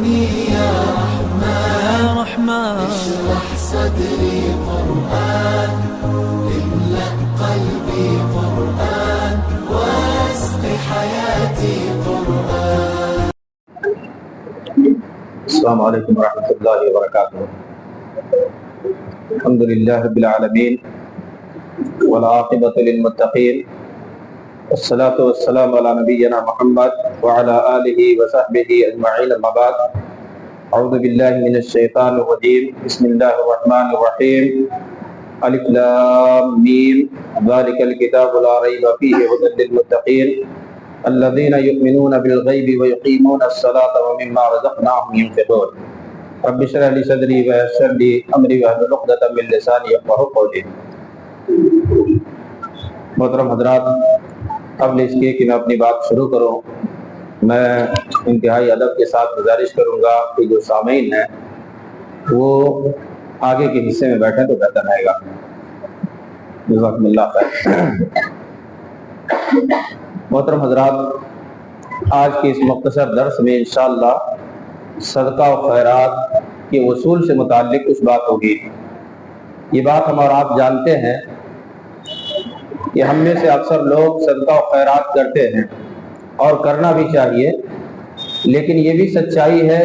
قرآني يا رحمن اشرح صدري قرآن املأ قلبي قرآن واسق حياتي قرآن. السلام علیکم ورحمۃ اللہ وبرکاتہ. الحمد للہ رب العالمین والعاقبۃ للمتقین والصلاة والسلام علی نبینا محمد وعلی آلہ وصحبہ اجمعین. اما بعد، اعوذ باللہ من الشیطان الرجیم. بسم اللہ الرحمن الرحیم. الف لام میم ذالک الکتاب لا ریب فیہ ھدی للمتقین الذین یؤمنون بالغیب ویقیمون الصلاۃ ومما رزقناہم ينفقون. رب اشرح لی صدری ویسر لی امری واحلل عقدۃ من لسانی یفقہوا قولی. محترم حضرات، قبل اس کے کہ میں اپنی بات شروع کروں، میں انتہائی ادب کے ساتھ گزارش کروں گا کہ جو سامعین ہیں وہ آگے کے حصے میں بیٹھیں تو بہتر رہے گا. جزاکم اللہ خیر. محترم حضرات، آج کے اس مختصر درس میں انشاءاللہ صدقہ و خیرات کے اصول سے متعلق کچھ بات ہوگی. یہ بات ہم اور آپ جانتے ہیں کہ ہم میں سے اکثر لوگ صدقہ و خیرات کرتے ہیں اور کرنا بھی چاہیے، لیکن یہ بھی سچائی ہے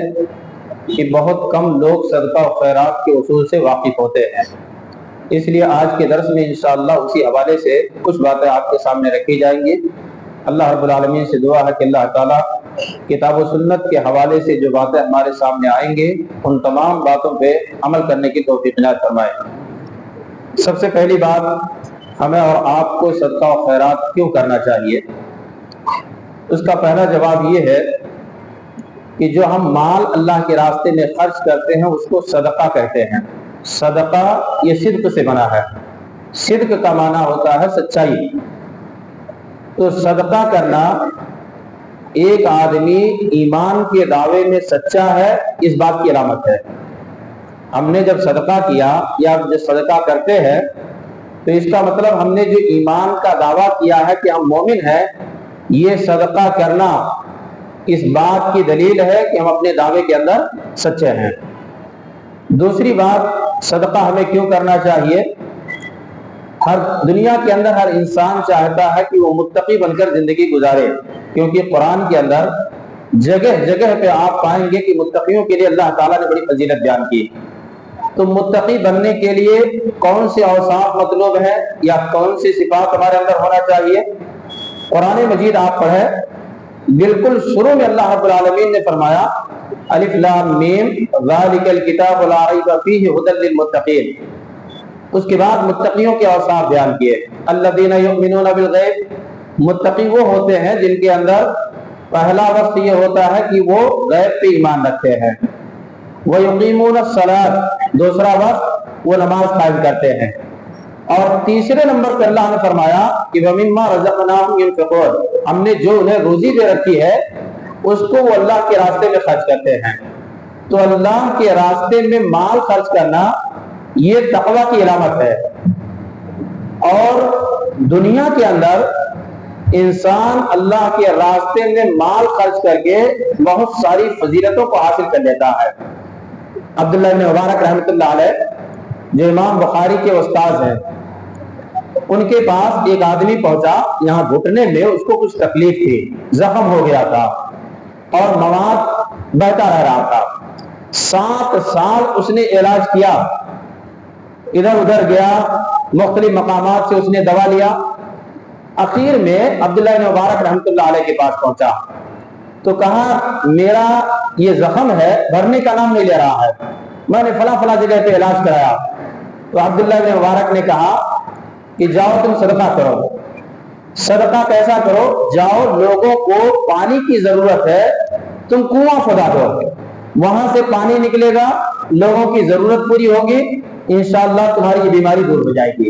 کہ بہت کم لوگ صدقہ و خیرات کے اصول سے واقف ہوتے ہیں. اس لیے آج کے درس میں انشاءاللہ اسی حوالے سے کچھ باتیں آپ کے سامنے رکھی جائیں گی. اللہ رب العالمین سے دعا ہے کہ اللہ تعالیٰ کتاب و سنت کے حوالے سے جو باتیں ہمارے سامنے آئیں گے ان تمام باتوں پہ عمل کرنے کی توفیق عنایت فرمائے. سب سے پہلی بات، ہمیں اور آپ کو صدقہ و خیرات کیوں کرنا چاہیے؟ اس کا پہلا جواب یہ ہے کہ جو ہم مال اللہ کے راستے میں خرچ کرتے ہیں اس کو صدقہ کہتے ہیں. صدقہ یہ صدق سے بنا ہے. صدق کا معنی ہوتا ہے سچائی. تو صدقہ کرنا، ایک آدمی ایمان کے دعوے میں سچا ہے، اس بات کی علامت ہے. ہم نے جب صدقہ کیا یا جب صدقہ کرتے ہیں تو اس کا مطلب ہم نے جو ایمان کا دعویٰ کیا ہے کہ ہم مومن ہیں، یہ صدقہ کرنا اس بات کی دلیل ہے کہ ہم اپنے دعوے کے اندر سچے ہیں. دوسری بات، صدقہ ہمیں کیوں کرنا چاہیے؟ ہر دنیا کے اندر ہر انسان چاہتا ہے کہ وہ متقی بن کر زندگی گزارے، کیونکہ قرآن کے اندر جگہ جگہ پہ آپ پائیں گے کہ متقیوں کے لیے اللہ تعالیٰ نے بڑی فضیلت بیان کی. تو متقی بننے کے لیے کون سے اوصاف مطلوب ہیں یا کون سی صفات ہمارے اندر ہونا چاہیے؟ قرآن مجید آپ پڑھیں، بالکل شروع میں اللہ رب العالمین نے فرمایا الف لام میم ذالک الکتاب لا ریب فیہ ھدی للمتقین. اس کے بعد متقیوں کے اوصاف بیان کیے. الذین یؤمنون بالغیب، متقی وہ ہوتے ہیں جن کے اندر پہلا وصف یہ ہوتا ہے کہ وہ غیب پہ ایمان رکھتے ہیں. وَيُقِيمُونَ الصَّلَاةَ، دوسرا وقت وہ نماز قائم کرتے ہیں. اور تیسرے نمبر پر اللہ نے فرمایا کہ وَمِمَّا رَزَقْنَاهُمْ يُنْفِقُونَ، ہم نے جو انہیں روزی دے رکھی ہے اس کو وہ اللہ کے راستے میں خرچ کرتے ہیں. تو اللہ کے راستے میں مال خرچ کرنا یہ تقوی کی علامت ہے. اور دنیا کے اندر انسان اللہ کے راستے میں مال خرچ کر کے بہت ساری فضیلتوں کو حاصل کر لیتا ہے. عبداللہ بن مبارک رحمۃ اللہ علیہ جو امام بخاری کے استاذ ہیں، ان کے پاس ایک آدمی پہنچا، یہاں گھٹنے میں اس کو کچھ تکلیف تھی، زخم ہو گیا تھا اور مواد بہتا رہ رہا تھا. 7 سال اس نے علاج کیا، ادھر ادھر گیا، مختلف مقامات سے اس نے دوا لیا. اخیر میں عبداللہ بن مبارک رحمۃ اللہ علیہ کے پاس پہنچا تو کہا میرا یہ زخم ہے، بھرنے کا نام نہیں لے رہا ہے، میں نے فلاں فلاں جگہ پہ علاج کرایا. تو عبداللہ بن مبارک نے کہا کہ جاؤ تم صدقہ کرو. صدقہ کیسا کرو؟ جاؤ، لوگوں کو پانی کی ضرورت ہے، تم کنواں کھدا دو، وہاں سے پانی نکلے گا، لوگوں کی ضرورت پوری ہوگی، انشاءاللہ تمہاری یہ بیماری دور ہو جائے گی.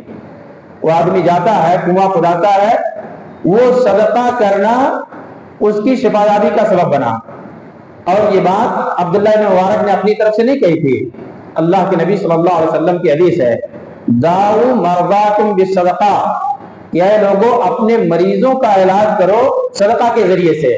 وہ آدمی جاتا ہے، کنواں کھداتا ہے، وہ صدقہ کرنا اس کی شفایابی کا سبب بنا. اور یہ بات عبداللہ بن مبارک نے اپنی طرف سے نہیں کہی تھی، اللہ کے نبی صلی اللہ علیہ وسلم کی حدیث ہے داؤ مرضاکم بالصدقہ، کہ اے لوگوں اپنے مریضوں کا علاج کرو صدقہ کے ذریعے سے.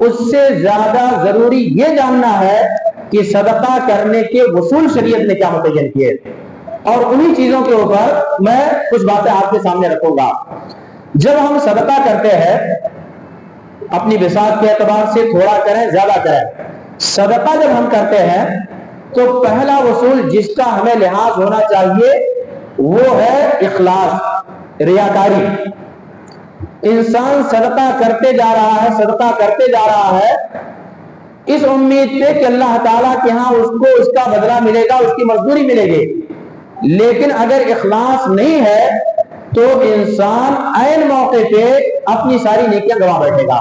اس سے زیادہ ضروری یہ جاننا ہے کہ صدقہ کرنے کے اصول شریعت نے کیا متعین کیے، اور انہی چیزوں کے اوپر میں کچھ باتیں آپ کے سامنے رکھوں گا۔ جب ہم صدقہ کرتے ہیں، اپنی بساط کے اعتبار سے تھوڑا کریں زیادہ کریں، صدقہ جب ہم کرتے ہیں تو پہلا اصول جس کا ہمیں لحاظ ہونا چاہیے وہ ہے اخلاص، ریاکاری۔ انسان صدقہ کرتے جا رہا ہے، صدقہ کرتے جا رہا ہے اس امید پہ کہ اللہ تعالیٰ کے ہاں اس کو اس کا بدلہ ملے گا، اس کی مزدوری ملے گی، لیکن اگر اخلاص نہیں ہے تو انسان عین موقع پہ اپنی ساری نیکیاں گنوا بیٹھے گا۔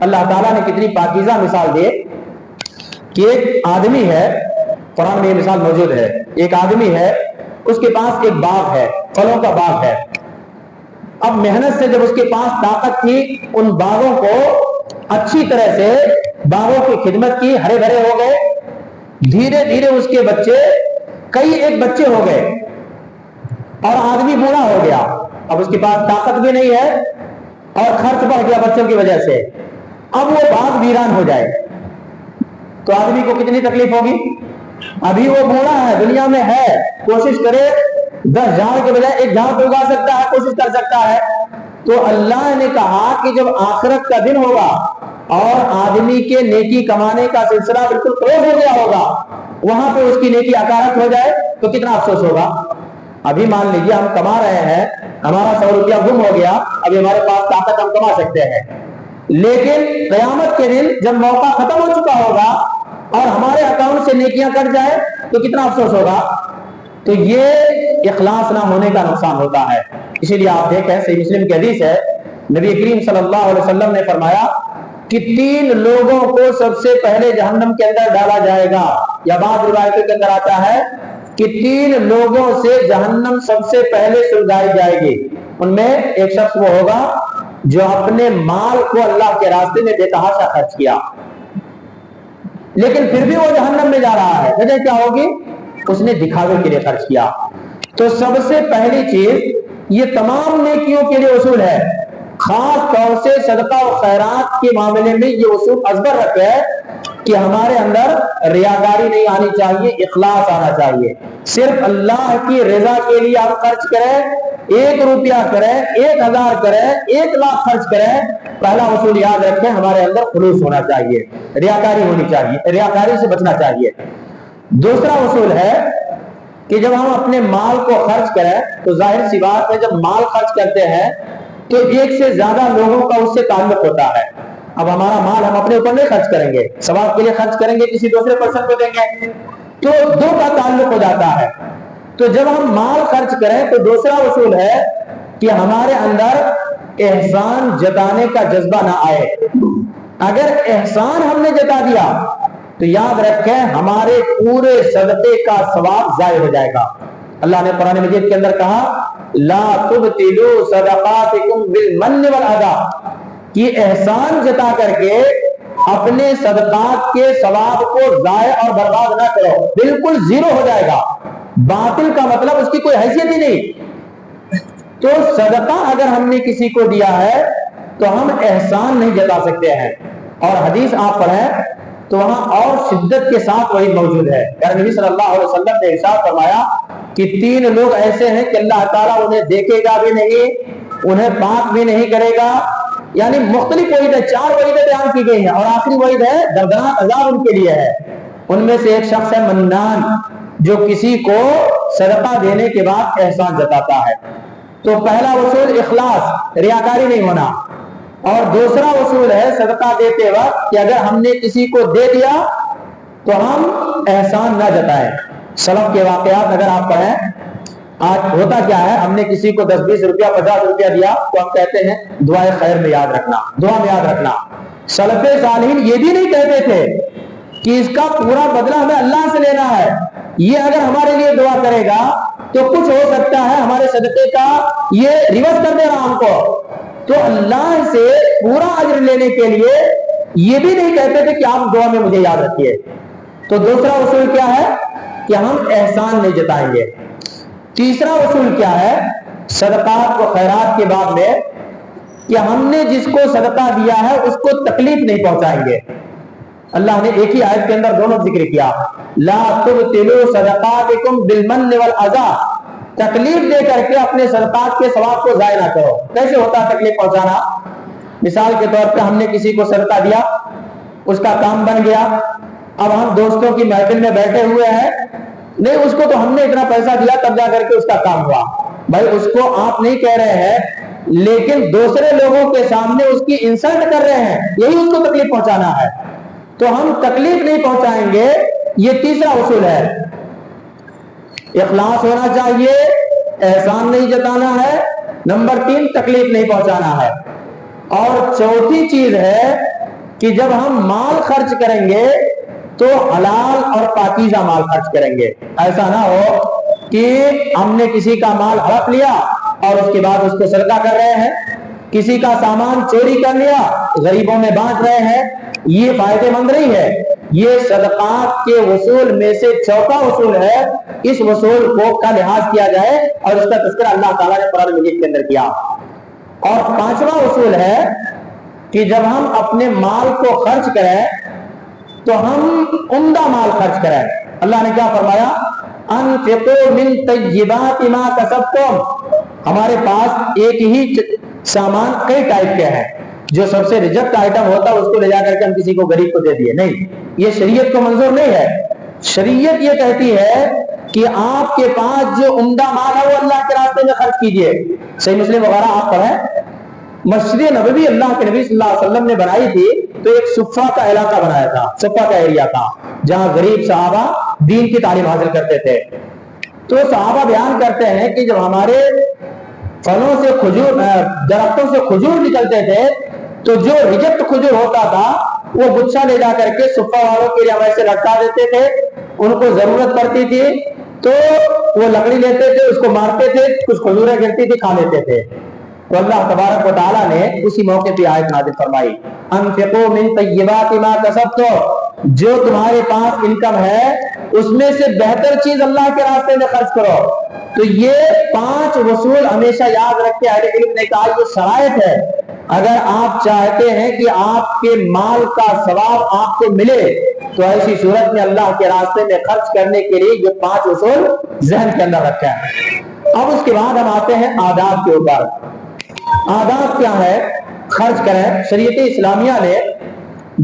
اللہ تعالیٰ نے کتنی پاکیزہ مثال دی کہ ایک آدمی ہے، قرآن میں یہ مثال موجود ہے، ایک آدمی ہے، اس کے پاس ایک باغ ہے، پھلوں کا باغ ہے۔ اب محنت سے جب اس کے پاس طاقت تھی، ان باغوں کو اچھی طرح سے باغوں کی خدمت کی، ہرے بھرے ہو گئے، دھیرے دھیرے اس کے بچے کئی ایک بچے ہو گئے اور آدمی بوڑھا ہو گیا۔ اب اس کے پاس طاقت بھی نہیں ہے اور خرچ بڑھ گیا بچوں کی وجہ سے، اب وہ باغ ویران ہو جائے تو آدمی کو کتنی تکلیف ہوگی؟ ابھی وہ بوڑھا ہے، دنیا میں ہے، کوشش کرے 10 جھاڑ کے بجائے ایک جھاڑ تو اگا سکتا ہے، کوشش کر سکتا ہے۔ تو اللہ نے کہا کہ جب آخرت کا دن ہوگا اور آدمی کے نیکی کمانے کا سلسلہ بالکل کلوز ہو گیا ہوگا، وہاں پہ اس کی نیکی اکارت ہو جائے تو کتنا افسوس ہوگا۔ ابھی مان لیجیے ہم کما رہے ہیں، ہمارا 100 روپیہ گم ہو گیا، ابھی ہمارے پاس طاقت ہم کما سکتے ہیں، لیکن قیامت کے دن جب موقع ختم ہو چکا ہوگا اور ہمارے اکاؤنٹ سے نیکیاں کٹ جائے تو کتنا افسوس ہوگا۔ تو یہ اخلاص نہ ہونے کا نقصان ہوتا ہے۔ اسی لیے آپ دیکھیں صحیح مسلم کی حدیث ہے، نبی کریم صلی اللہ علیہ وسلم نے فرمایا کہ 3 لوگوں کو سب سے پہلے جہنم کے اندر ڈالا جائے گا، یا بعض روایتوں کے اندر آتا ہے کہ 3 لوگوں سے جہنم سب سے پہلے سلگائی جائے گی۔ ان میں ایک شخص وہ ہوگا جو اپنے مال کو اللہ کے راستے میں بے تحاشا خرچ کیا، لیکن پھر بھی وہ جہنم میں جا رہا ہے۔ وجہ کیا ہوگی؟ اس نے دکھاوے کے لیے خرچ کیا۔ تو سب سے پہلی چیز یہ تمام نیکیوں کے لیے اصول ہے، خاص طور سے صدقہ و خیرات کے معاملے میں یہ اصول ازبر رکھے کہ ہمارے اندر ریاکاری نہیں آنی چاہیے، اخلاص آنا چاہیے۔ صرف اللہ کی رضا کے لیے آپ خرچ کریں، 1 روپیہ کریں، 1000 کریں، 1 لاکھ خرچ کریں، پہلا اصول یاد رکھیں ہمارے اندر خلوص ہونا چاہیے، ریاکاری ہونی چاہیے، ریاکاری سے بچنا چاہیے۔ دوسرا اصول ہے کہ جب ہم اپنے مال کو خرچ کریں تو ظاہر سی بات ہے جب مال خرچ کرتے ہیں تو ایک سے زیادہ لوگوں کا اس سے تعلق ہوتا ہے۔ اب ہمارا مال ہم اپنے اوپر نہیں خرچ کریں گے، ثواب کے لیے خرچ کریں گے، کسی دوسرے پرسن کو دیں گے، تو 2 کا تعلق ہو جاتا ہے۔ تو جب ہم مال خرچ کریں تو دوسرا اصول ہے کہ ہمارے اندر احسان جتانے کا جذبہ نہ آئے۔ اگر احسان ہم نے جتا دیا تو یاد رکھیں ہمارے پورے صدقے کا ثواب ضائع ہو جائے گا۔ اللہ نے قرآن مجید کے اندر کہا لا تبطلوا صدقاتکم بالمن والاذى، کہ احسان جتا کر کے اپنے صدقات کے ثواب کو ضائع اور برباد نہ کرو، بالکل زیرو ہو جائے گا۔ باطل کا مطلب اس کی کوئی حیثیت ہی نہیں۔ تو صدقہ اگر ہم نے کسی کو دیا ہے تو ہم احسان نہیں جتا سکتے ہیں، اور حدیث آپ پڑھیں تو وہاں اور شدت کے ساتھ وہی موجود ہے۔ یعنی نبی صلی اللہ علیہ وسلم نے ارشاد فرمایا کہ 3 لوگ ایسے ہیں کہ اللہ تعالیٰ انہیں دیکھے گا بھی نہیں، انہیں پاک بھی نہیں کرے گا۔ یعنی مختلف وعیدیں، 4 وعیدیں بیان کی گئی ہیں، اور آخری وعید ہے دردناک عذاب ان کے لیے ہے۔ ان میں سے ایک شخص ہے منان، جو کسی کو صدقہ دینے کے بعد احسان جتاتا ہے۔ تو پہلا اصول اخلاص، ریاکاری نہیں ہونا، اور دوسرا اصول ہے صدقہ دیتے وقت کہ اگر ہم نے کسی کو دے دیا تو ہم احسان نہ جتائیں۔ سلف کے واقعات اگر آپ پڑھیں، آج ہوتا کیا ہے، ہم نے کسی کو 10-20 روپیہ 50 روپیہ دیا تو ہم کہتے ہیں دعائے خیر میں یاد رکھنا، دعا میں یاد رکھنا۔ سلف صالحین یہ بھی نہیں کہتے تھے کہ اس کا پورا بدلہ ہمیں اللہ سے لینا ہے، یہ اگر ہمارے لیے دعا کرے گا تو کچھ ہو سکتا ہے ہمارے صدقے کا یہ ریورس کر دے رہا ہم کو۔ تو اللہ سے پورا اجر لینے کے لیے یہ بھی نہیں کہتے تھے کہ آپ دعا میں مجھے یاد رکھیے۔ تو دوسرا اصول کیا ہے کہ ہم احسان نہیں جتائیں گے۔ تیسرا اصول کیا ہے؟ صدقات و خیرات کے باب میں کہ ہم نے جس کو صدقہ دیا ہے اس کو تکلیف نہیں پہنچائیں گے. اللہ نے ایک ہی آیت کے اندر دونوں ذکر کیا, لا تبطلوا صدقاتکم بالمن والعذا, تکلیف دے کر کے اپنے صدقات کے ثواب کو ضائع نہ کرو. کیسے ہوتا ہے تکلیف پہنچانا؟ مثال کے طور پہ ہم نے کسی کو صدقہ دیا, اس کا کام بن گیا, اب ہم دوستوں کی محفل میں بیٹھے ہوئے ہیں, نہیں اس کو تو ہم نے اتنا پیسہ دیا تب جا کر کے اس کا کام ہوا. بھائی اس کو آپ نہیں کہہ رہے ہیں, لیکن دوسرے لوگوں کے سامنے اس کی انسلٹ کر رہے ہیں, یہی اس کو تکلیف پہنچانا ہے. تو ہم تکلیف نہیں پہنچائیں گے, یہ تیسرا اصول ہے. اخلاص ہونا چاہیے, احسان نہیں جتانا ہے. نمبر 3, تکلیف نہیں پہنچانا ہے. اور چوتھی چیز ہے کہ جب ہم مال خرچ کریں گے تو حلال اور پاکیزہ مال خرچ کریں گے. ایسا نہ ہو کہ ہم نے کسی کا مال ہڑپ لیا اور اس کے بعد اس کو صدقہ کر رہے ہیں, کسی کا سامان چوری کر لیا غریبوں میں بانٹ رہے ہیں. یہ فائدہ مند نہیں ہے. یہ صدقات کے وصول میں سے چوتھا وصول ہے. اس وصول کو کا لحاظ کیا جائے اور اس کا تذکرہ اللہ تعالیٰ نے قرآن مجید کے اندر کیا. اور پانچواں اصول ہے کہ جب ہم اپنے مال کو خرچ کریں تو ہم عمدہ مال خرچ کریں. اللہ نے کیا فرمایا؟ انفقوا من طیبات ما کسبتم. ہمارے پاس ایک ہی سامان کئی ٹائپ کے ہیں. جو سب سے ریجیکٹ آئٹم ہوتا ہے اس کو لے جا کر کے ہم کسی کو غریب کو دے دیے, نہیں, یہ شریعت کو منظور نہیں ہے. شریعت یہ کہتی ہے کہ آپ کے پاس جو عمدہ مال ہے وہ اللہ کے راستے میں خرچ کیجئے. صحیح مسلم وغیرہ آپ پڑھیں, مسجد نبوی اللہ کے نبی صلی اللہ علیہ وسلم نے بنائی تھی تو ایک صفہ کا علاقہ بنایا تھا, صفہ کا ایریا تھا جہاں غریب صحابہ دین کی تعلیم حاصل کرتے تھے. تو صحابہ بیان کرتے ہیں کہ جب ہمارے پھلوں سے کھجور, درختوں سے کھجور نکلتے تھے تو جو ریجیکٹ کھجور ہوتا تھا وہ گچھا لے جا کر کے صفہ والوں کے لیے ہم ایسے لٹکا دیتے تھے. ان کو ضرورت پڑتی تھی تو وہ لکڑی لیتے تھے, اس کو مارتے تھے, کچھ کھجوریں گرتی تھی, کھا لیتے تھے. تو اللہ تبارک و تعالیٰ نے اسی موقع پہ آیت نازل فرمائی, انفقوا من طیبات ما کسبتم, جو تمہارے پاس انکم ہے اس میں سے بہتر چیز اللہ کے راستے میں خرچ کرو. تو یہ 5 وصول ہمیشہ یاد رکھے. اہل علم نے کہا یہ شرائط ہے. اگر آپ چاہتے ہیں کہ آپ کے مال کا ثواب آپ کو ملے تو ایسی صورت میں اللہ کے راستے میں خرچ کرنے کے لیے یہ 5 اصول ذہن کے اندر رکھا ہے. اب اس کے بعد ہم آتے ہیں آداب کے اوپر. آداب کیا ہے خرچ کریں؟ شریعت اسلامیہ نے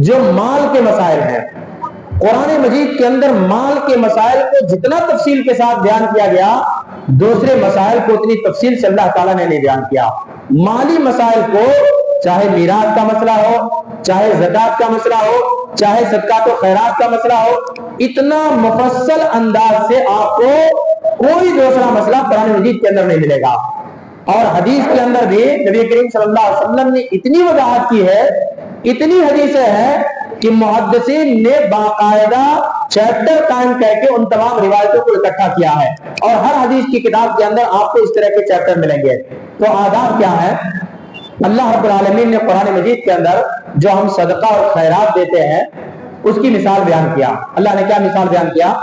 جو مال کے مسائل ہیں, قرآن مجید کے اندر مال کے مسائل کو جتنا تفصیل کے ساتھ بیان کیا گیا, دوسرے مسائل کو اتنی تفصیل سے اللہ تعالیٰ نے نہیں بیان کیا. مالی مسائل کو, چاہے میراث کا مسئلہ ہو, چاہے زکات کا مسئلہ ہو, چاہے صدقات و خیرات کا مسئلہ ہو, اتنا مفصل انداز سے آپ کو کوئی دوسرا مسئلہ قرآن مجید کے اندر نہیں ملے گا. اور حدیث کے اندر بھی نبی کریم صلی اللہ علیہ وسلم نے اتنی وضاحت کی ہے, اتنی حدیثیں ہیں کہ محدثین نے باقاعدہ چیپٹر قائم کر کے ان تمام روایتوں کو اکٹھا کیا ہے, اور ہر حدیث کی کتاب کے اندر آپ کو اس طرح کے چیپٹر ملیں گے. تو آداب کیا ہے؟ اللہ رب العالمین نے قرآن مجید کے اندر جو ہم صدقہ اور خیرات دیتے ہیں اس کی مثال بیان کیا. اللہ نے کیا مثال بیان کیا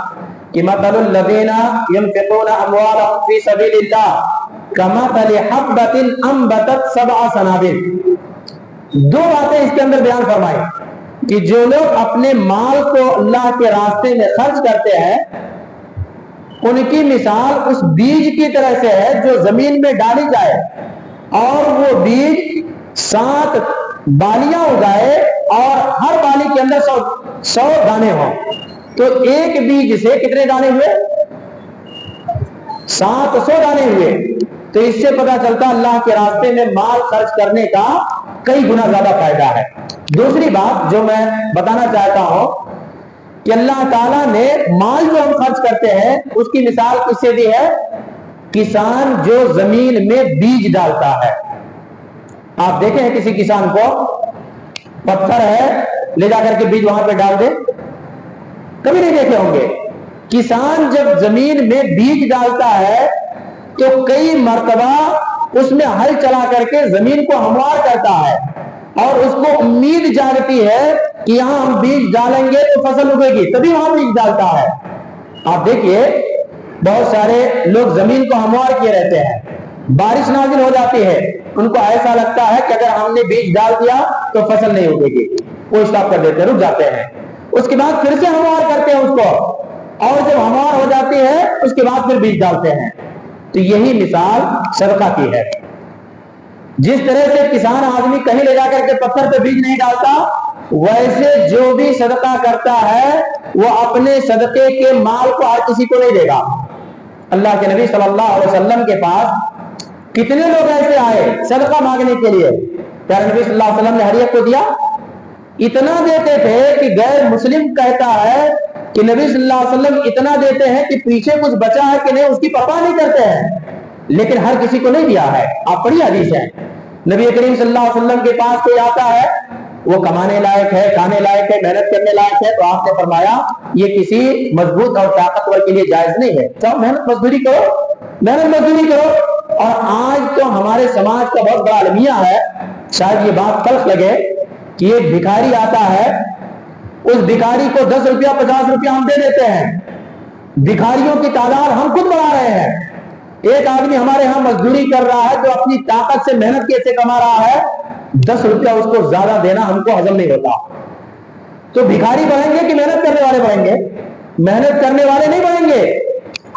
کہ مثل الذین ينفقون اموالهم فی سبیل اللہ کمثل حبۃ انبتت 7 سنابل. 2 باتیں اس کے اندر بیان فرمائی کہ جو لوگ اپنے مال کو اللہ کے راستے میں خرچ کرتے ہیں ان کی مثال اس بیج کی طرح سے ہے جو زمین میں ڈالی جائے اور وہ بیج 7 بالیاں اگائے اور ہر بالی کے اندر 100 دانے ہوں. تو ایک بیج سے کتنے دانے ہوئے؟ 700 دانے ہوئے. تو اس سے پتہ چلتا اللہ کے راستے میں مال خرچ کرنے کا کئی گنا زیادہ فائدہ ہے. دوسری بات جو میں بتانا چاہتا ہوں کہ اللہ تعالیٰ نے مال جو ہم خرچ کرتے ہیں اس کی مثال کس سے دی ہے؟ کسان جو زمین میں بیج ڈالتا ہے. آپ دیکھیں ہیں کسی کسان کو پتھر ہے لے جا کر کے بیج وہاں پہ ڈال دے؟ کبھی نہیں دیکھے ہوں گے. کسان جب زمین میں بیج ڈالتا ہے تو کئی مرتبہ اس میں ہل چلا کر کے زمین کو ہموار کرتا ہے اور اس کو امید جاگتی ہے کہ یہاں ہم بیج ڈالیں گے تو فصل اگے گی, تبھی وہاں بیج ڈالتا ہے. آپ دیکھیے بہت سارے لوگ زمین کو ہموار کیے رہتے ہیں, بارش نازل ہو جاتی ہے ان کو ایسا لگتا ہے کہ اگر ہم نے بیج ڈال دیا تو فصل نہیں اگے گی، وہ اسٹاپ کر دیتے ہیں، رک جاتے ہیں، اس کے بعد پھر سے ہموار کرتے ہیں اس کو، اور جب ہموار ہو جاتی ہے اس کے بعد پھر بیج ڈالتے ہیں۔ تو یہی مثال صدقہ کی ہے۔ جس طرح سے کسان آدمی کہیں لے جا کر کے پتھر پہ بیج نہیں ڈالتا، ویسے جو بھی صدقہ کرتا ہے وہ اپنے صدقے کے مال کو ہر کسی کو نہیں دے گا۔ اللہ کے نبی صلی اللہ علیہ وسلم کے پاس کتنے لوگ ایسے آئے صدقہ مانگنے کے لیے، پیارے نبی صلی اللہ علیہ وسلم نے ہر ایک کو دیا، اتنا دیتے تھے کہ غیر مسلم کہتا ہے کہ نبی صلی اللہ علیہ وسلم اتنا دیتے ہیں کہ پیچھے کچھ بچا ہے کہ نہیں اس کی پرواہ نہیں کرتے ہیں، لیکن ہر کسی کو نہیں دیا ہے۔ آپ پڑھی حدیث ہے، نبی کریم صلی اللہ علیہ وسلم کے پاس کوئی آتا ہے، وہ کمانے لائق ہے، کھانے لائق ہے، محنت کرنے لائق ہے، تو آپ نے فرمایا یہ کسی مضبوط اور طاقتور کے لیے جائز نہیں ہے، چاہو محنت مزدوری کرو، محنت مزدوری کرو۔ اور آج تو ہمارے سماج کا بہت بڑا المیہ ہے، شاید یہ بات تلخ لگے کہ ایک بھکاری آتا ہے، اس بھکاری کو 10 روپیہ 50 روپیہ ہم دے دیتے ہیں، بھکاریوں کی تعداد ہم خود بڑھا رہے ہیں۔ ایک آدمی ہمارے ہاں مزدوری کر رہا ہے جو اپنی طاقت سے محنت کیسے کما رہا ہے، 10 روپیہ اس کو زیادہ دینا ہم کو ہضم نہیں ہوتا۔ تو بھکاری بڑھیں گے کہ محنت کرنے والے بڑھیں گے؟ محنت کرنے والے نہیں بڑھیں گے۔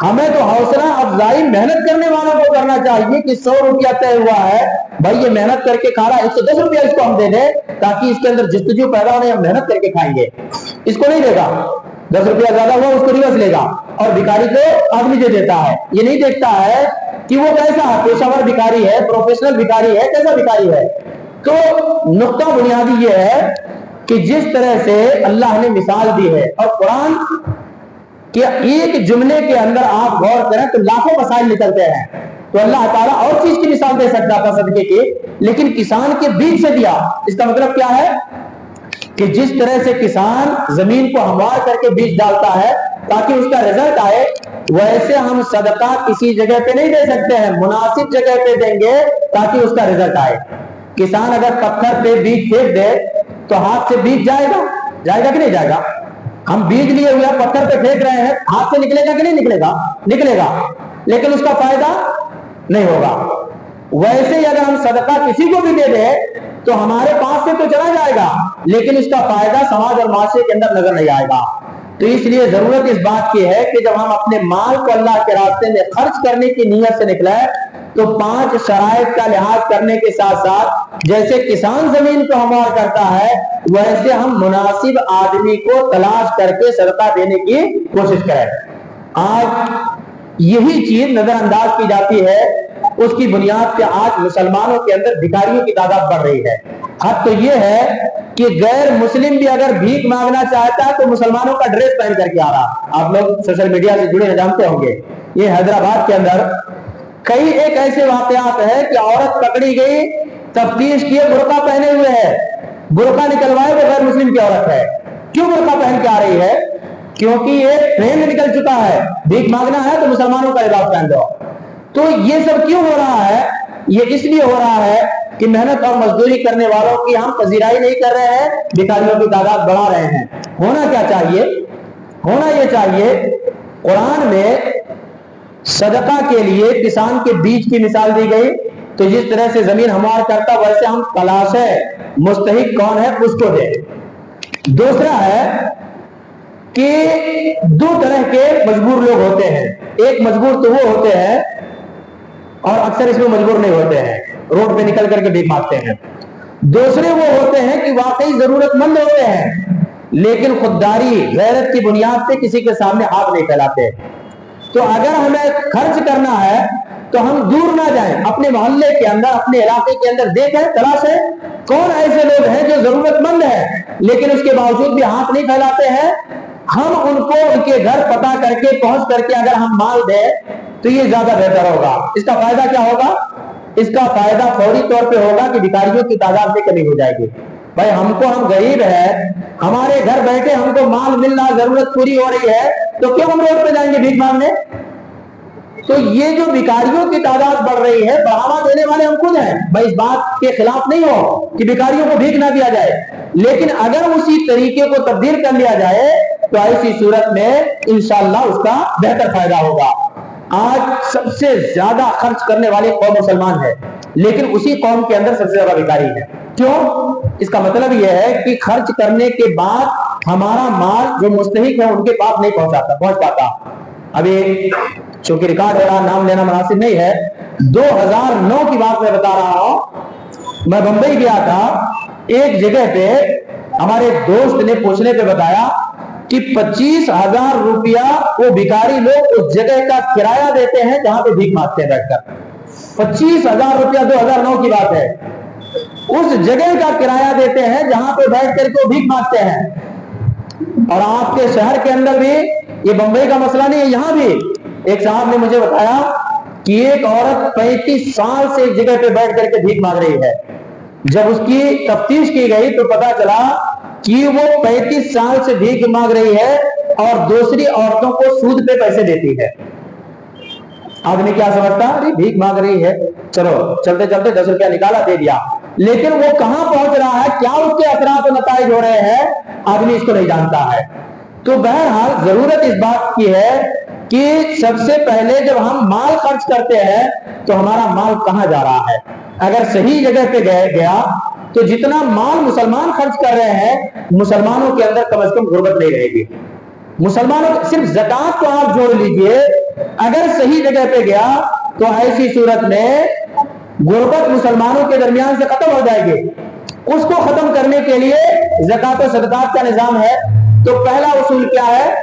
ہمیں تو حوصلہ افزائی محنت کرنے والوں کو کرنا چاہیے کہ 100 روپیہ طے ہوا ہے، بھائی یہ محنت کر کے کھا رہا ہے، 110 روپیہ اس کو ہم دے دیں تاکہ اس کے اندر جستجو پیدا ہونے، ہم محنت کر کے کھائیں گے۔ اس کو نہیں دے گا، 10 روپیہ زیادہ ہوا اس کو ریورس لے گا، اور بھکاری کو آدمی جو دیتا ہے یہ نہیں دیکھتا ہے کہ وہ کیسا ہے، پیشہ ور بھکاری ہے، پروفیشنل بھکاری ہے، کیسا بھکاری ہے۔ تو نقطہ بنیادی یہ ہے کہ جس طرح سے اللہ نے مثال دی ہے، اور قرآن کہ ایک جملے کے اندر آپ غور کریں تو لاکھوں مسائل نکلتے ہیں، تو اللہ تعالیٰ اور چیز کی مثال دے سکتا تھا صدقے کی، لیکن کسان کے بیج سے دیا۔ اس کا مطلب کیا ہے کہ جس طرح سے کسان زمین کو ہموار کر کے بیج ڈالتا ہے تاکہ اس کا رزلٹ آئے، ویسے ہم صدقہ کسی جگہ پہ نہیں دے سکتے ہیں، مناسب جگہ پہ دیں گے تاکہ اس کا رزلٹ آئے۔ کسان اگر پتھر پہ بیج پھینک دے تو ہاتھ سے بیج جائے گا کہ نہیں جائے گا؟ ہم بیج لیے ہوئے پتھر پہ پھینک رہے ہیں، ہاتھ سے نکلے گا کہ نہیں نکلے گا؟ نکلے گا، لیکن اس کا فائدہ نہیں ہوگا۔ ویسے ہی اگر ہم صدقہ کسی کو بھی دے دیں تو ہمارے پاس سے تو چلا جائے گا، لیکن اس کا فائدہ سماج اور معاشرے کے اندر نظر نہیں آئے گا۔ تو اس لیے ضرورت اس بات کی ہے کہ جب ہم اپنے مال کو اللہ کے راستے میں خرچ کرنے کی نیت سے نکلیں تو 5 شرائط کا لحاظ کرنے کے ساتھ ساتھ جیسے کسان زمین کو ہموار کرتا ہے، ویسے ہم مناسب آدمی کو تلاش کر کے صدقہ دینے کی کوشش کریں۔ آج یہی چیز نظر انداز کی جاتی ہے، اس کی بنیاد پہ آج مسلمانوں کے اندر بھکاریوں کی تعداد بڑھ رہی ہے۔ حد تو یہ ہے کہ غیر مسلم بھی اگر بھیک مانگنا چاہتا ہے تو مسلمانوں کا ڈریس پہن کر کے آ رہا۔ آپ لوگ سوشل میڈیا سے جڑے ہیں، جانتے ہوں گے یہ حیدرآباد کے اندر کئی ایک ایسے واقعات ہیں کہ عورت پکڑی گئی، تفتیش کیے، برقع پہنے ہوئے ہے، برقع نکلوائے وہ غیر مسلم کی عورت ہے۔ کیوں برقع پہن کے آ رہی ہے؟ کیونکہ یہ ٹرینڈ نکل چکا ہے، بھیک مانگنا ہے تو مسلمانوں کا لباس پہن دو۔ تو یہ سب کیوں ہو رہا ہے؟ یہ اس لیے ہو رہا ہے کہ محنت اور مزدوری کرنے والوں کی ہم پذیرائی نہیں کر رہے ہیں، بھکاریوں کی تعداد بڑھا رہے ہیں۔ ہونا کیا چاہیے؟ ہونا یہ چاہیے، قرآن میں صدقہ کے لیے کسان کے بیج کی مثال دی گئی، تو جس طرح سے زمین ہموار کرتا ویسے ہم تلاشیں مستحق کون ہے اس کو دیں۔ دوسرا ہے کہ 2 طرح کے مجبور لوگ ہوتے ہیں، ایک مجبور تو وہ ہوتے ہیں اور اکثر اس میں مجبور نہیں ہوتے ہیں، روڈ پہ نکل کر کے بھیک مانگتے ہیں۔ دوسرے وہ ہوتے ہیں کہ واقعی ضرورت مند ہوتے ہیں لیکن خودداری غیرت کی بنیاد پہ کسی کے سامنے ہاتھ نہیں پھیلاتے۔ تو اگر ہمیں خرچ کرنا ہے تو ہم دور نہ جائیں، اپنے محلے کے اندر، اپنے علاقے کے اندر دیکھیں، تلاشیں کون ایسے لوگ ہیں جو ضرورت مند ہیں لیکن اس کے باوجود بھی ہاتھ نہیں پھیلاتے ہیں، ہم ان کو ان کے گھر پتہ کر کے پہنچ کر کے اگر ہم مال دیں تو یہ زیادہ بہتر ہوگا۔ اس کا فائدہ کیا ہوگا؟ اس کا فائدہ فوری طور پہ ہوگا کہ بھکاریوں کی تعداد میں کمی ہو جائے گی۔ بھائی ہم غریب ہے، ہمارے گھر بیٹھے ہم کو مال مل رہا، ضرورت پوری ہو رہی ہے، تو کیوں ہم روڈ پہ جائیں گے بھیک مانگنے؟ تو یہ جو بھکاریوں کی تعداد بڑھ رہی ہے، بڑھاوا دینے والے ہم خود ہیں۔ بھائی اس بات کے خلاف نہیں ہو کہ بھکاریوں کو بھیک نہ دیا جائے، لیکن اگر اسی طریقے کو تبدیل کر لیا جائے تو ایسی صورت میں انشاءاللہ اس کا بہتر فائدہ ہوگا۔ آج سب سے زیادہ خرچ کرنے والی قوم مسلمان ہے، لیکن اسی قوم کے اندر سب سے زیادہ بھکاری ہے. کیوں؟ اس کا مطلب یہ ہے کہ خرچ کرنے کے بعد ہمارا مال جو مستحق ہے ان کے پاس نہیں پہنچ پاتا. ابھی چونکہ ریکارڈ ہو رہا، نام لینا مناسب نہیں ہے، 2009 کی بات میں بتا رہا ہوں. میں بمبئی گیا تھا، ایک جگہ پہ ہمارے دوست نے پوچھنے پہ بتایا کہ 25,000 روپیہ وہ بھکاری لوگ اس جگہ کا کرایہ دیتے ہیں جہاں پہ بھیک مانگتے ہیں بیٹھ کر. 25,000 روپیہ 2009 کی بات ہے، اس جگہ کا کرایہ دیتے ہیں جہاں پہ بیٹھ کر کے وہ بھیک مانگتے ہیں. اور آپ کے شہر کے اندر بھی یہ بمبئی کا مسئلہ نہیں ہے، یہاں بھی ایک صاحب نے مجھے بتایا کہ ایک عورت 35 سال سے ایک جگہ پہ بیٹھ کر کے بھیک مانگ رہی ہے. جب اس کی تفتیش کی گئی تو پتا چلا کہ وہ 35 سال سے بھیک مانگ رہی ہے اور دوسری عورتوں کو سود پہ پیسے دیتی ہے. آدمی کیا سمجھتا ہے بھیک مانگ رہی ہے، چلو چلتے چلتے 10 روپیہ نکالا دے دیا، لیکن وہ کہاں پہنچ رہا ہے، کیا اس کے اثرات و نتائج ہو رہے ہیں، آدمی اس کو نہیں جانتا ہے. تو بہرحال ضرورت اس بات کی ہے کہ سب سے پہلے جب ہم مال خرچ کرتے ہیں تو ہمارا مال کہاں جا رہا ہے. اگر صحیح جگہ پہ گیا تو جتنا مال مسلمان خرچ کر رہے ہیں مسلمانوں کے اندر کم از کم غربت نہیں رہے گی. مسلمانوں صرف زکات کو آپ جوڑ لیجئے، اگر صحیح جگہ پہ گیا تو ایسی صورت میں غربت مسلمانوں کے درمیان سے ختم ہو جائے گی. اس کو ختم کرنے کے لیے زکات و صدقات کا نظام ہے. تو پہلا اصول کیا ہے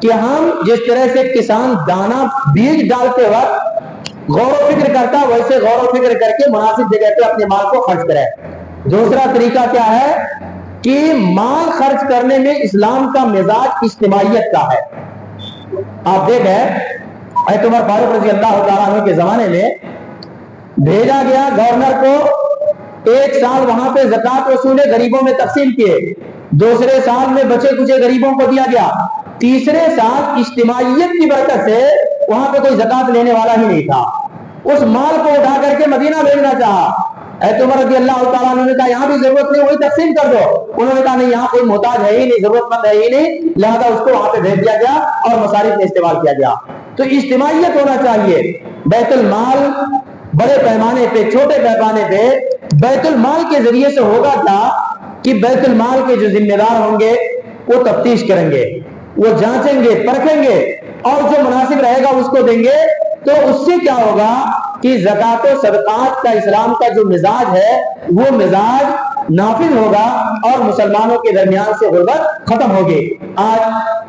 کہ ہم جس طرح سے کسان دانا بیج ڈالتے وقت غور و فکر کرتا ویسے غور و فکر کر کے مناسب جگہ پہ اپنے مال کو خرچ کرے. دوسرا طریقہ کیا ہے کہ مال خرچ کرنے میں اسلام کا مزاج اجتماعیت کا ہے. آپ دیکھیں حضرت عمر فاروق رضی اللہ تعالیٰ عنہ کے زمانے میں بھیجا گیا گورنر کو، ایک سال وہاں پہ زکات وصولے غریبوں میں تقسیم کیے، دوسرے سال میں بچے کچے غریبوں کو دیا گیا، تیسرے سال اجتماعیت کی برکت سے وہاں پہ کوئی زکات لینے والا ہی نہیں تھا. اس مال کو اٹھا کر کے مدینہ بھیجنا چاہا. حضرت عمر رضی اللہ تعالیٰ عنہ نے کہا یہاں بھی ضرورت نہیں، وہی تقسیم کر دو. انہوں نے کہا نہیں، یہاں کوئی محتاج ہے ہی نہیں، ضرورت مند ہے ہی نہیں، لہذا اس کو وہاں پہ بھیج دیا گیا اور مصارف میں استعمال کیا گیا. تو اجتماعیت ہونا چاہیے. بیت المال بڑے پیمانے پہ چھوٹے پیمانے پہ بیت المال کے ذریعے سے ہوگا کیا کہ بیت المال کے جو ذمہ دار ہوں گے وہ تفتیش کریں گے، وہ جانچیں گے، پرکھیں گے اور جو مناسب رہے گا اس کو دیں گے. تو اس سے کیا ہوگا کہ زکات و صدقات کا اسلام کا جو مزاج ہے وہ مزاج نافذ ہوگا اور مسلمانوں کے درمیان سے غربت ختم ہوگی. آج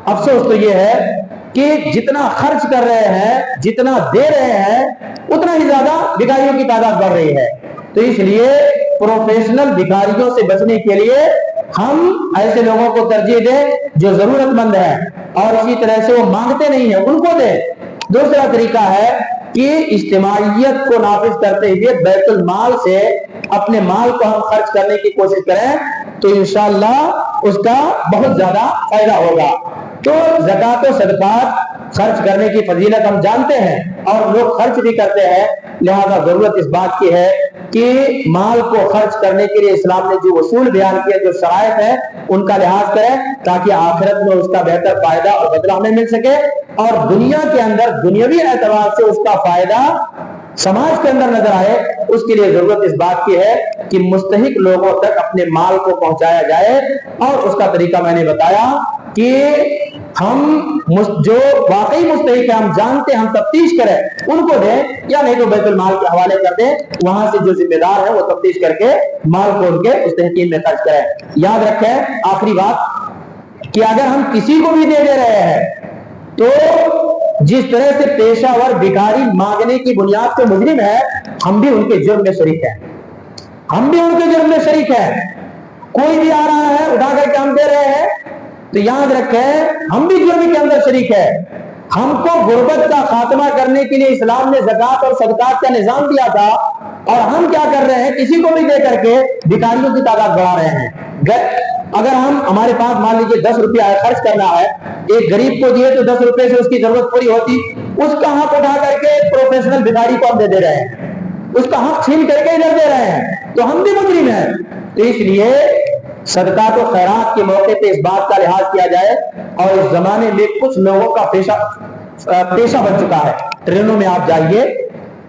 افسوس تو یہ ہے کہ جتنا خرچ کر رہے ہیں، جتنا دے رہے ہیں، اتنا ہی زیادہ بھکاریوں کی تعداد بڑھ رہی ہے. تو اس لیے پروفیشنل بھکاریوں سے بچنے کے لیے ہم ایسے لوگوں کو ترجیح دیں جو ضرورت مند ہیں اور اسی طرح سے وہ مانگتے نہیں ہیں، ان کو دیں. دوسرا طریقہ ہے کہ اجتماعیت کو نافذ کرتے ہوئے بیت المال سے اپنے مال کو ہم خرچ کرنے کی کوشش کریں تو انشاءاللہ اس کا بہت زیادہ فائدہ ہوگا. تو زکات و صدقات خرچ کرنے کی فضیلت ہم جانتے ہیں اور لوگ خرچ بھی کرتے ہیں، لہذا ضرورت اس بات کی ہے کہ مال کو خرچ کرنے کے لیے اسلام نے جو اصول بیان کیے، جو شرائط ہیں، ان کا لحاظ کریں تاکہ آخرت میں اس کا بہتر فائدہ اور بدلہ ہمیں مل سکے اور دنیا کے اندر دنیاوی اعتبار سے اس کا فائدہ سماج کے اندر نظر آئے. اس کے لیے ضرورت اس بات کی ہے کہ مستحق لوگوں تک اپنے مال کو پہنچایا جائے اور اس کا طریقہ میں نے بتایا کہ ہم جو واقعی مستحق ہیں، ہم جانتے ہیں، ہم تفتیش کریں، ان کو دیں یا نہیں تو بیت المال کے حوالے کر دیں، وہاں سے جو ذمہ دار ہیں وہ تفتیش کر کے مال کو ان کے مستحقین میں خرچ کریں. یاد رکھیں آخری بات کہ اگر ہم کسی کو بھی دے رہے ہیں تو جس طرح سے پیشہ ور بھکاری مانگنے کی بنیاد پہ مجرم ہے، ہم بھی ان کے جرم میں شریک ہیں، ہم بھی ان کے جرم میں شریک ہیں. کوئی بھی آ رہا ہے اٹھا کر کے ہم دے رہے ہیں تو یاد رکھیں ہم بھی جرم کے اندر شریک ہے. ہم کو غربت کا خاتمہ کرنے کے لیے اسلام نے زکات اور صدقات کا نظام دیا تھا اور ہم کیا کر رہے ہیں، کسی کو بھی دے کر کے بھکاریوں کی تعداد بڑھا رہے ہیں. اگر ہمارے پاس مان لیجیے 10 روپیہ خرچ کرنا ہے، ایک غریب کو دیے تو 10 روپے سے اس کی ضرورت پوری ہوتی، اس کا حق اٹھا کر کے پروفیشنل بھکاری کو ہم دے رہے ہیں، اس کا حق چھین کر کے ادھر دے رہے ہیں، تو ہم بھی مجرم ہیں. تو اس لیے صدقات و خیرات کے موقع پہ اس بات کا لحاظ کیا جائے. اور اس زمانے میں کچھ لوگوں کا پیشہ بن چکا ہے. ٹرینوں میں آپ جائیے،